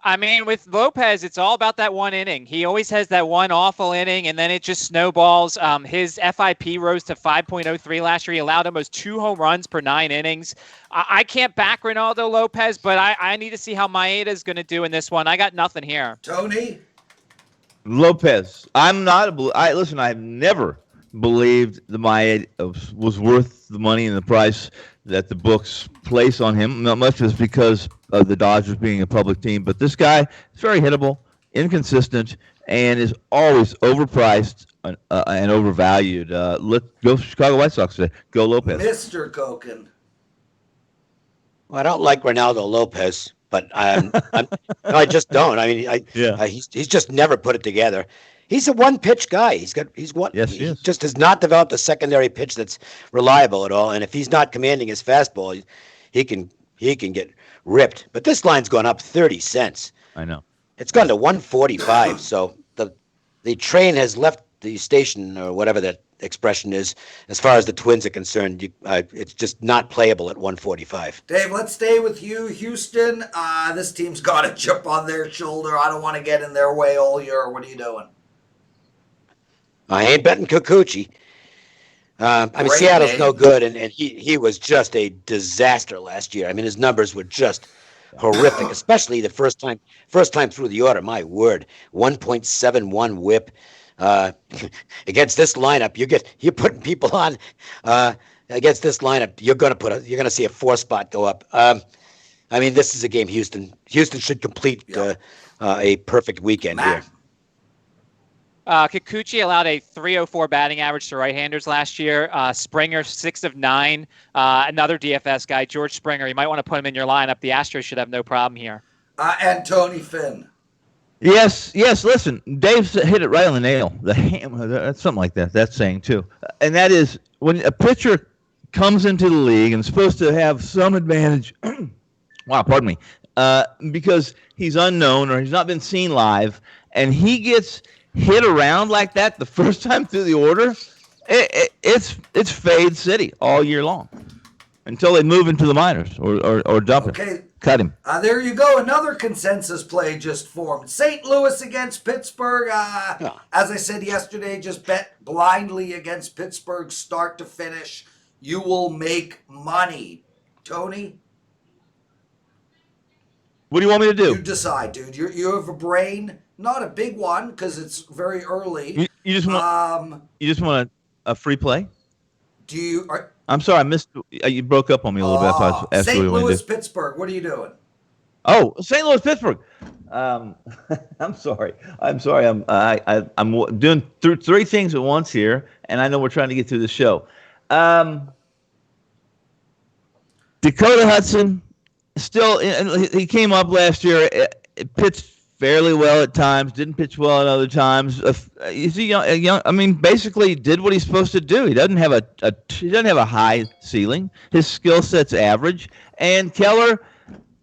I mean, with Lopez, it's all about that one inning. He always has that one awful inning, and then it just snowballs. His FIP rose to 5.03 last year. He allowed almost 2 home runs per 9 innings. I can't back Ronaldo Lopez, but I need to see how Maeda is going to do in this one. I got nothing here. Tony? Lopez. Listen, I've never believed the Maeda was worth the money and the price that the books place on him. Not much is because of the Dodgers being a public team, but this guy is very hittable. inconsistent, and is always overpriced and overvalued. Let's go Chicago White Sox today. Go Lopez. Mr. Cokin. Well, I don't like Ronaldo Lopez, but no, I just don't. I mean, he's just never put it together. He's a one-pitch guy. Yes, he just has not developed a secondary pitch that's reliable at all. And if he's not commanding his fastball, he can get ripped. But this line's gone up 30 cents. I know. It's gone to 145. So the train has left the station, or whatever that expression is, as far as the Twins are concerned. It's just not playable at 145. Dave, let's stay with you. Houston, this team's got a chip on their shoulder. I don't want to get in their way all year. What are you doing? I ain't betting Kikuchi. I mean, Seattle's no good, and he was just a disaster last year. I mean, his numbers were just horrific, especially the first time through the order. My word, 1.71 WHIP. Against this lineup, you're putting people on. Against this lineup, you're gonna see a 4-spot go up. I mean, this is a game Houston should complete a perfect weekend here. Kikuchi allowed a 304 batting average to right-handers last year. Springer, 6 of 9. Another DFS guy, George Springer. You might want to put him in your lineup. The Astros should have no problem here. And Tony Finn. Yes. Listen, Dave's hit it right on the nail. That's something like that. That's saying too, and that is when a pitcher comes into the league and is supposed to have some advantage. Wow, pardon me, because he's unknown or he's not been seen live, and he gets hit around like that the first time through the order. It's fade city all year long until they move into the minors or dump him. Cut him. There you go. Another consensus play just formed. St. Louis against Pittsburgh. As I said yesterday, just bet blindly against Pittsburgh start to finish. You will make money. Tony? What do you want me to do? You decide, dude. You have a brain. Not a big one because it's very early. You just want a free play? I'm sorry, I missed. You broke up on me a little bit. I asked St. what you want to Louis, do. Pittsburgh. What are you doing? Oh, St. Louis, Pittsburgh. I'm sorry. I'm doing three things at once here, and I know we're trying to get through the show. Dakota Hudson, still, he came up last year. Pitched fairly well at times, didn't pitch well at other times. He's young. I mean, basically did what he's supposed to do. He doesn't have a high ceiling. His skill set's average. And Keller,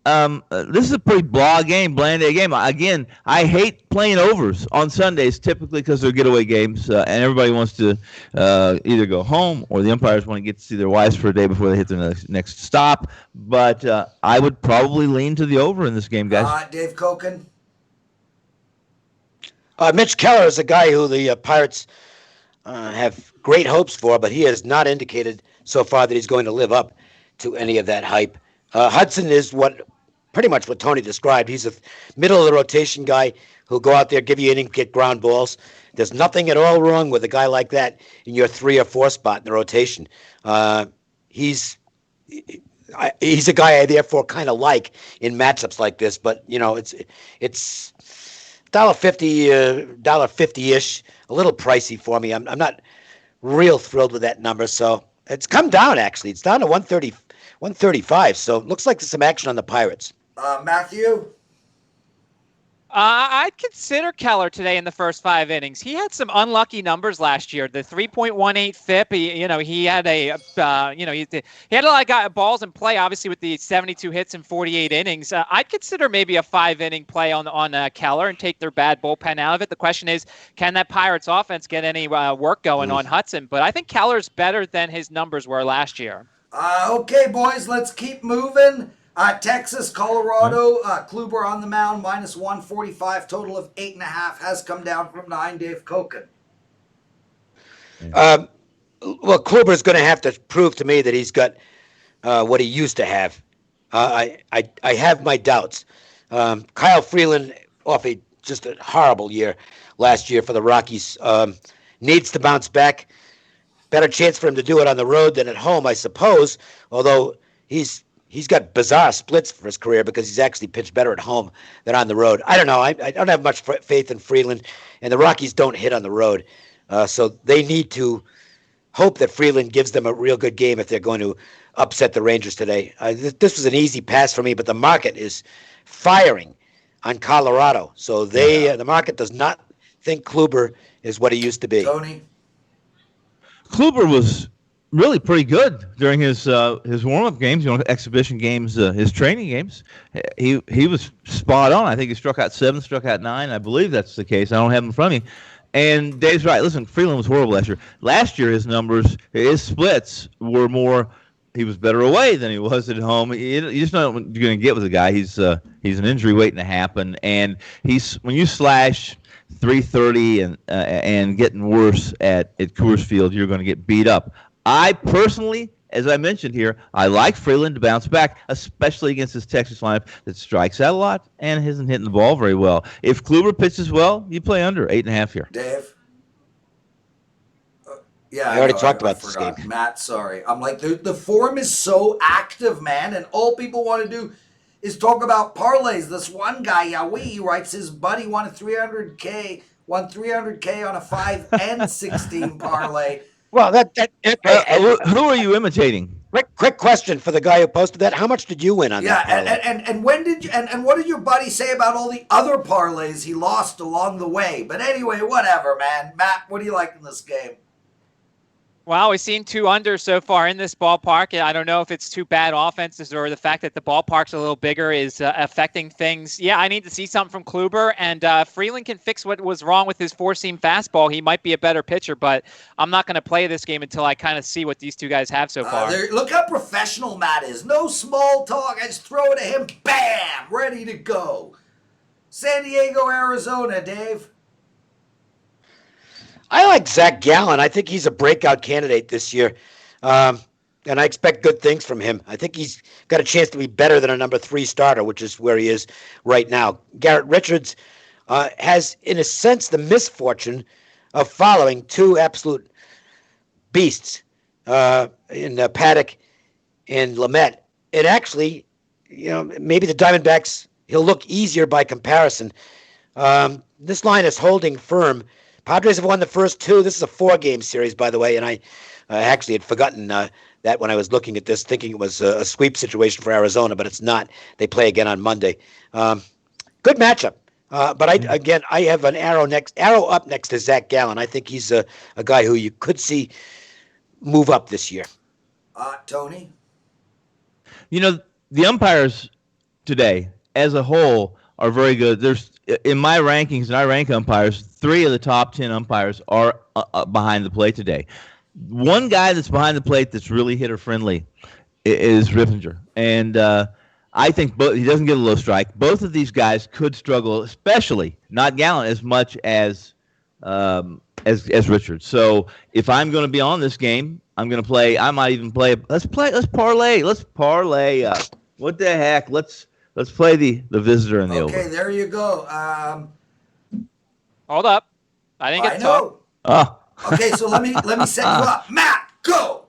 this is a pretty bland day game. Again, I hate playing overs on Sundays typically because they're getaway games, and everybody wants to either go home or the umpires want to get to see their wives for a day before they hit their next stop. But I would probably lean to the over in this game, guys. Dave Cokin? Mitch Keller is a guy who the Pirates have great hopes for, but he has not indicated so far that he's going to live up to any of that hype. Hudson is pretty much what Tony described. He's a middle-of-the-rotation guy who'll go out there, give you innings, get ground balls. There's nothing at all wrong with a guy like that in your 3 or 4 spot in the rotation. He's a guy I therefore kind of like in matchups like this, but it's $1.50-ish, a little pricey for me. I'm not real thrilled with that number, so it's come down actually. It's down to 135, so it looks like there's some action on the Pirates. Matthew? I'd consider Keller today in the first 5 innings. He had some unlucky numbers last year. The 3.18 FIP. He had he had a lot of balls in play. Obviously, with the 72 hits in 48 innings, I'd consider maybe a 5-inning play on Keller and take their bad bullpen out of it. The question is, can that Pirates offense get any work going on Hudson? But I think Keller's better than his numbers were last year. Okay, boys, let's keep moving. Texas, Colorado, Kluber on the mound, minus 145, total of 8.5, has come down from 9. Dave Cokin. Well, Kluber's going to have to prove to me that he's got what he used to have. I have my doubts. Kyle Freeland, off just a horrible year last year for the Rockies, needs to bounce back. Better chance for him to do it on the road than at home, I suppose, although he's he's got bizarre splits for his career because he's actually pitched better at home than on the road. I don't know. I don't have much faith in Freeland, and the Rockies don't hit on the road. So they need to hope that Freeland gives them a real good game if they're going to upset the Rangers today. This was an easy pass for me, but the market is firing on Colorado. So the market does not think Kluber is what he used to be. Tony? Kluber was really pretty good during his warm-up games, exhibition games, his training games. He was spot on. I think he struck out 7, struck out 9. I believe that's the case. I don't have him in front of me. And Dave's right. Listen, Freeland was horrible last year. Last year, his numbers, his splits were more. He was better away than he was at home. You just know what you're going to get with a guy. He's an injury waiting to happen, and when you slash 330 and getting worse at Coors Field, you're going to get beat up. I personally, as I mentioned here, I like Freeland to bounce back, especially against this Texas lineup that strikes out a lot and isn't hitting the ball very well. If Kluber pitches well, you play under 8.5 here. Dave? I already talked about this game. Matt, sorry. I'm like, the form is so active, man, and all people want to do is talk about parlays. This one guy, Yahweh, writes his buddy won 300K on a 5 and 16 parlay. Well, who are you imitating? Quick question for the guy who posted that. How much did you win on that parlay? and when did you and what did your buddy say about all the other parlays he lost along the way? But anyway, whatever, man. Matt, what do you like in this game? Well, we've seen 2 under so far in this ballpark. I don't know if it's 2 bad offenses or the fact that the ballpark's a little bigger is affecting things. Yeah, I need to see something from Kluber, and Freeland can fix what was wrong with his 4-seam fastball. He might be a better pitcher, but I'm not going to play this game until I kind of see what these 2 guys have so far. Look how professional Matt is. No small talk. I just throw it at him. Bam! Ready to go. San Diego, Arizona, Dave. I like Zach Gallen. I think he's a breakout candidate this year, and I expect good things from him. I think he's got a chance to be better than a number 3 starter, which is where he is right now. Garrett Richards has, in a sense, the misfortune of following 2 absolute beasts in Paddock and Lamet. And actually, maybe the Diamondbacks, he'll look easier by comparison. This line is holding firm. Padres have won the first 2. This is a 4-game series, by the way, and I actually had forgotten that when I was looking at this, thinking it was a sweep situation for Arizona, but it's not. They play again on Monday. Good matchup, but I have an arrow up next to Zach Gallen. I think he's a guy who you could see move up this year. Tony? The umpires today, as a whole, are very good. There's in my rankings, and I rank umpires, 3 of the top 10 umpires are behind the plate today. One guy that's behind the plate that's really hitter-friendly is Rippinger. And I think he doesn't get a low strike. Both of these guys could struggle, especially, not Gallen, as much as Richards. So if I'm going to be on this game, I'm going to play. I might even play. Let's parlay. Let's parlay. What the heck? Let's play the visitor in the over. Okay, there you go. Hold up. I didn't get to talk. Oh. Okay, so let me set you up. Matt, go.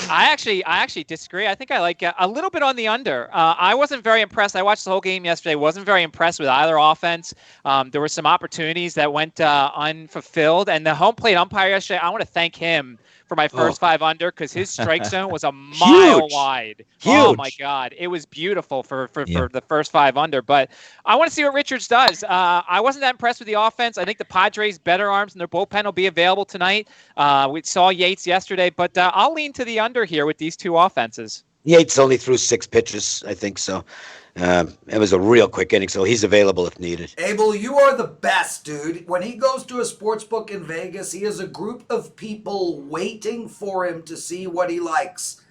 I actually disagree. I think I like a little bit on the under. I wasn't very impressed. I watched the whole game yesterday. Wasn't very impressed with either offense. There were some opportunities that went unfulfilled. And the home plate umpire yesterday, I want to thank him for my first 5 under because his strike zone was a mile wide. Huge. Oh, my God. It was beautiful for the first 5 under. But I want to see what Richards does. I wasn't that impressed with the offense. I think the Padres' better arms and their bullpen will be available tonight. We saw Yates yesterday, but I'll lean to the under here with these 2 offenses. Yates only threw 6 pitches, I think so. It was a real quick inning, so he's available if needed. Abel, you are the best, dude. When he goes to a sports book in Vegas, he has a group of people waiting for him to see what he likes.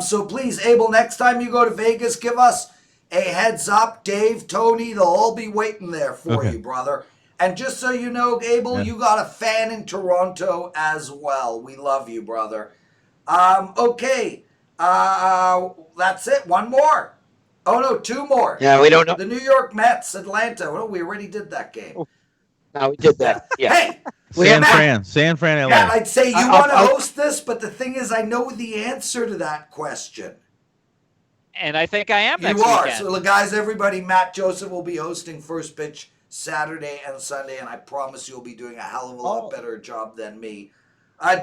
So please, Abel, next time you go to Vegas, give us a heads up. Dave, Tony, they'll all be waiting there for you, brother. And just so you know, Abel, you got a fan in Toronto as well. We love you, brother. Okay. That's it. One more. Oh, no, 2 more. Yeah, we don't know. The New York Mets, Atlanta. Well, we already did that game. No, we did that. Yeah. Hey! San Fran, LA. Matt, I'd say you want to host this, but the thing is, I know the answer to that question. And I think I am next You are. weekend. So, guys, everybody, Matt Joseph will be hosting First Pitch Saturday and Sunday, and I promise you'll be doing a hell of a lot better job than me.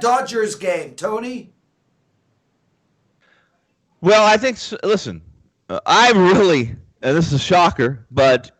Dodgers game, Tony? Well, I think, listen, I really, and this is a shocker, but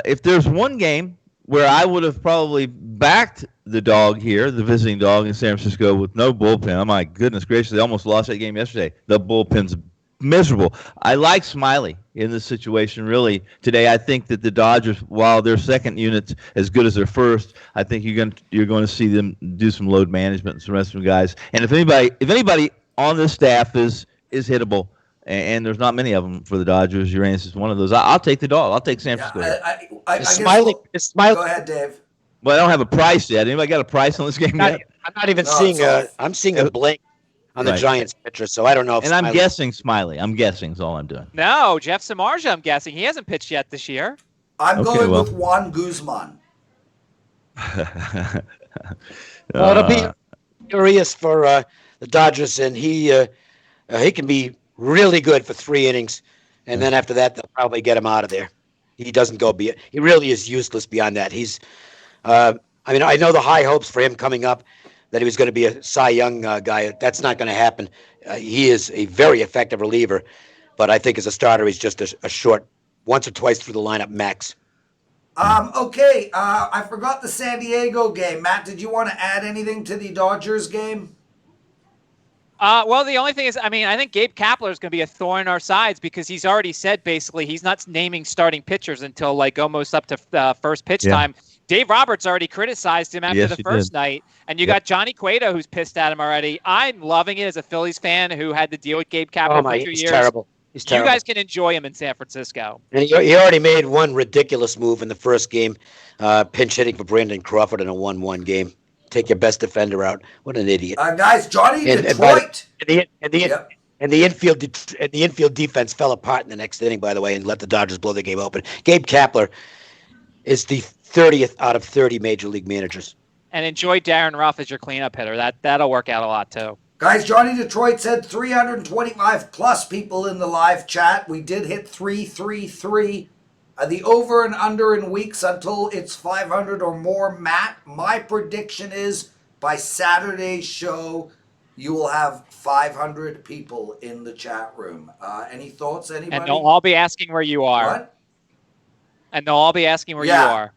if there's one game where I would have probably backed the dog here, the visiting dog in San Francisco with no bullpen, oh my goodness gracious, they almost lost that game yesterday. The bullpen's miserable. I like Smiley in this situation, really, today. I think that the Dodgers, while their second unit's as good as their first, I think you're going to see them do some load management and some rest of them guys. And if anybody on this staff is hittable, and there's not many of them for the Dodgers, Uranus is one of those. I'll take the dog. I'll take San Francisco. Smiley. Go ahead, Dave. Well, I don't have a price yet. Anybody got a price on this game yet? I'm not even seeing I'm seeing a blank on the Giants pitcher, so I don't know if And I'm guessing Smiley. I'm guessing is all I'm doing. No, Jeff Samardzija, I'm guessing. He hasn't pitched yet this year. I'm going with Juan Guzman. Well, it'll be curious for the Dodgers, and he can be really good for 3 innings, and then after that, they'll probably get him out of there. He doesn't go he really is useless beyond that. He's, I know the high hopes for him coming up, that he was going to be a Cy Young guy. That's not going to happen. He is a very effective reliever, but I think as a starter, he's just a short, once or twice through the lineup max. Okay, I forgot the San Diego game. Matt, did you want to add anything to the Dodgers game? Well, the only thing is, I think Gabe Kapler is going to be a thorn in our sides because he's already said basically he's not naming starting pitchers until like almost up to first pitch time. Dave Roberts already criticized him after the first night. And you got Johnny Cueto who's pissed at him already. I'm loving it as a Phillies fan who had to deal with Gabe Kapler for 2 years. He's terrible. He's terrible. You guys can enjoy him in San Francisco. And he already made one ridiculous move in the first game, pinch hitting for Brandon Crawford in a 1-1 game. Take your best defender out. What an idiot! Guys, Johnny Detroit. And the infield defense fell apart in the next inning, by the way, and let the Dodgers blow the game open. Gabe Kapler is the 30th out of 30 major league managers. And enjoy Darren Ruff as your cleanup hitter. That'll work out a lot too. Guys, Johnny Detroit said 325 plus people in the live chat. We did hit 333. The over and under in weeks until it's 500 or more. Matt, my prediction is by Saturday's show, you will have 500 people in the chat room. Any thoughts, anybody? And they'll all be asking where you are. What? And they'll all be asking where you are.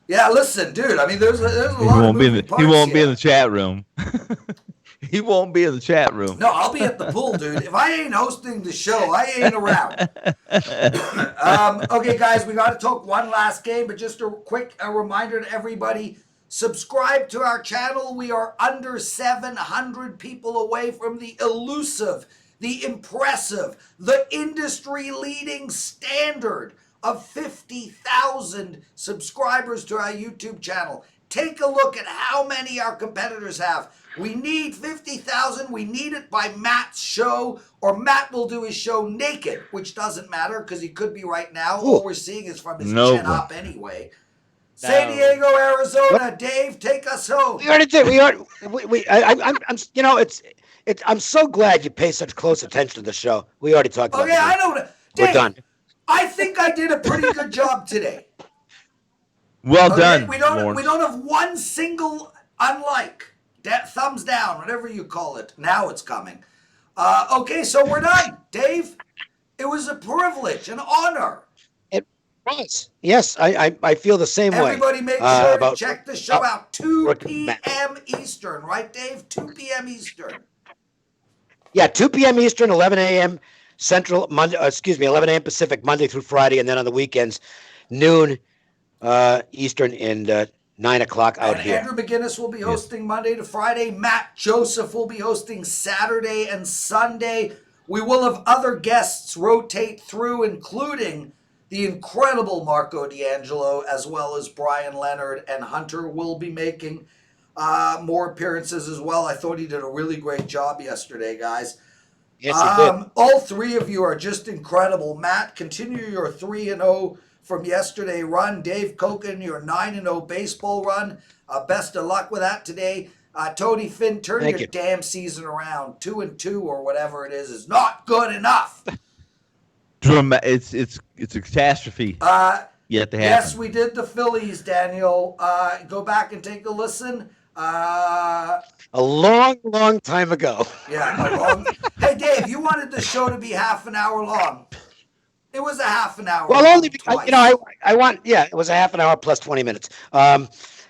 Yeah, listen, dude. There's a lot of moving parts. He won't be in the chat room. He won't be in the chat room. No, I'll be at the pool, dude. If I ain't hosting the show, I ain't around. Okay, guys, we got to talk one last game, but just a quick reminder to everybody, subscribe to our channel. We are under 700 people away from the elusive, the impressive, the industry-leading standard of 50,000 subscribers to our YouTube channel. Take a look at how many our competitors have. We need 50,000. We need it by Matt's show, or Matt will do his show naked, which doesn't matter because he could be right now. All we're seeing is from his chin up anyway. No. San Diego, Arizona. Dave, take us home. We already did. I'm so glad you pay such close attention to the show. We already talked about it. Okay, I know. Dave, we're done. I think I did a pretty good job today. Well done. We don't have one single unlike. Thumbs down, whatever you call it. Now it's coming. Okay, so we're done. Dave, it was a privilege, an honor. It was. Yes, I feel the same way. Everybody make sure to check the show out. 2 p.m. Eastern, right, Dave? 2 p.m. Eastern. Yeah, 2 p.m. Eastern, 11 a.m. Central, 11 a.m. Pacific, Monday through Friday, and then on the weekends, noon Eastern and 9 o'clock out here. Andrew McInnis will be hosting Monday to Friday. Matt Joseph will be hosting Saturday and Sunday. We will have other guests rotate through, including the incredible Marco D'Angelo, as well as Brian Leonard, and Hunter will be making more appearances as well. I thought he did a really great job yesterday, guys. Yes, he did. All three of you are just incredible. Matt, continue your 3-0 from yesterday run. Dave Cokin, your 9-0 baseball run. Best of luck with that today. Tony Finn, turn your damn season around. 2-2 or whatever it is not good enough. It's a catastrophe yet to happen. Yes, we did the Phillies, Daniel. Go back and take a listen. A long time ago. Yeah. Hey, Dave, you wanted the show to be half an hour long. It was a half an hour. Well, long only because, twice. I want, it was a half an hour plus 20 minutes.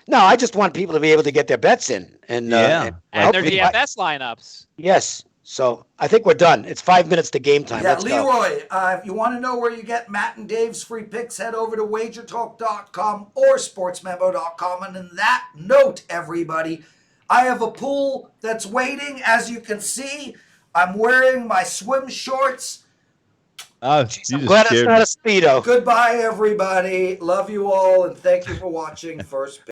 No, I just want people to be able to get their bets in. And And their hopefully- DFS lineups. Yes. So I think we're done. It's 5 minutes to game time. Yeah, Let's go. Leroy, if you want to know where you get Matt and Dave's free picks, head over to wagertalk.com or sportsmemo.com. And in that note, everybody, I have a pool that's waiting. As you can see, I'm wearing my swim shorts. Oh, I'm you glad just it's scared not me. a Speedo. Goodbye, everybody. Love you all, and thank you for watching First Pick.